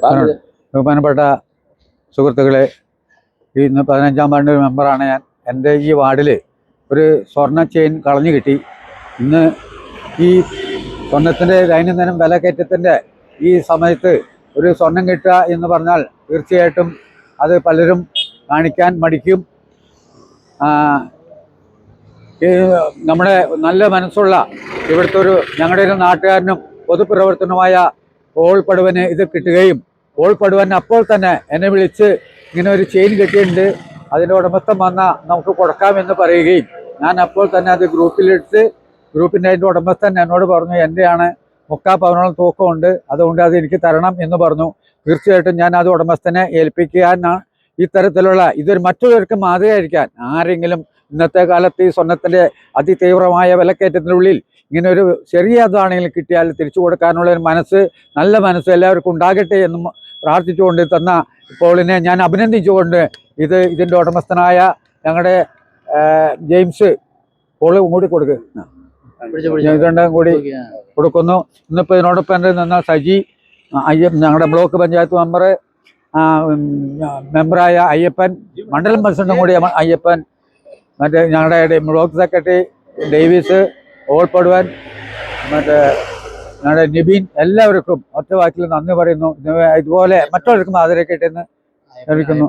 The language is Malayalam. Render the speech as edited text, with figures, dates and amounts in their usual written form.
ബഹുമാനപ്പെട്ട സുഹൃത്തുക്കളെ, ഇന്ന് 15-ാം വാർഡ് മെമ്പറാണ് ഞാൻ. എൻ്റെ ഈ വാർഡിൽ ഒരു സ്വർണ്ണ ചെയിൻ കളഞ്ഞു കിട്ടി. ഇന്ന് ഈ സ്വർണത്തിൻ്റെ ദൈനംദിനം വിലക്കയറ്റത്തിൻ്റെ ഈ സമയത്ത് ഒരു സ്വർണം കിട്ടുക എന്ന് പറഞ്ഞാൽ തീർച്ചയായിട്ടും അത് പലരും കാണിക്കാൻ മടിക്കും. നമ്മുടെ നല്ല മനസ്സുള്ള ഇവിടുത്തെ ഞങ്ങളുടെ ഒരു നാട്ടുകാരനും പൊതുപ്രവർത്തനമായ പോൾ പടുവന് ഇത് കിട്ടുകയും പോൾ പടുവൻ അപ്പോൾ തന്നെ എന്നെ വിളിച്ച് ഇങ്ങനെ ഒരു ചെയിൻ കിട്ടിയിട്ടുണ്ട്, അതിൻ്റെ ഉടമസ്ഥൻ വന്നാൽ നമുക്ക് കൊടുക്കാമെന്ന് പറയുകയും ഞാൻ അപ്പോൾ തന്നെ അത് ഗ്രൂപ്പിലെടുത്ത് ഗ്രൂപ്പിൻ്റെ അതിൻ്റെ ഉടമസ്ഥൻ എന്നോട് പറഞ്ഞു എൻ്റെയാണ് 3/4 പവനോളം തൂക്കമുണ്ട്, അതുകൊണ്ട് അത് എനിക്ക് തരണം എന്ന് പറഞ്ഞു. തീർച്ചയായിട്ടും ഞാൻ അത് ഉടമസ്ഥനെ ഏൽപ്പിക്കാനാണ്. ഇത്തരത്തിലുള്ള ഇതൊരു മറ്റുള്ളവർക്ക് മാതൃകയായിരിക്കാൻ ആരെങ്കിലും ഇന്നത്തെ കാലത്ത് ഈ സ്വർണത്തിൻ്റെ അതിതീവ്രമായ വിലക്കയറ്റത്തിനുള്ളിൽ ഇങ്ങനെ ഒരു ചെറിയ അതാണെങ്കിലും കിട്ടിയാൽ തിരിച്ചു കൊടുക്കാനുള്ള ഒരു മനസ്സ്, നല്ല മനസ്സ് എല്ലാവർക്കും ഉണ്ടാകട്ടെ എന്നും പ്രാർത്ഥിച്ചുകൊണ്ട് തന്ന പോളിനെ ഞാൻ അഭിനന്ദിച്ചുകൊണ്ട് ഇതിൻ്റെ ഉടമസ്ഥനായ ഞങ്ങളുടെ ജെയിംസ് പോള് കൂടി കൊടുക്കുക ഇതുണ്ടും കൂടി കൊടുക്കുന്നു. ഇന്നിപ്പോൾ ഇതിനോടൊപ്പം എൻ്റെ നിന്ന സജി ഞങ്ങളുടെ ബ്ലോക്ക് പഞ്ചായത്ത് മെമ്പറായ അയ്യപ്പൻ, മണ്ഡലം പ്രസിഡന്റും കൂടി അയ്യപ്പൻ, മറ്റേ ഞങ്ങളുടെ ബ്ലോക്ക് സെക്രട്ടറി ഡേവിസ്, പോൾ പടുവൻ, മറ്റേ ഞങ്ങളുടെ നിബിൻ, എല്ലാവർക്കും ഒറ്റ വാക്കിൽ നന്ദി പറയുന്നു. ഇതുപോലെ മറ്റുള്ളവർക്കും ആദരവ് കിട്ടിയെന്ന് ലഭിക്കുന്നു.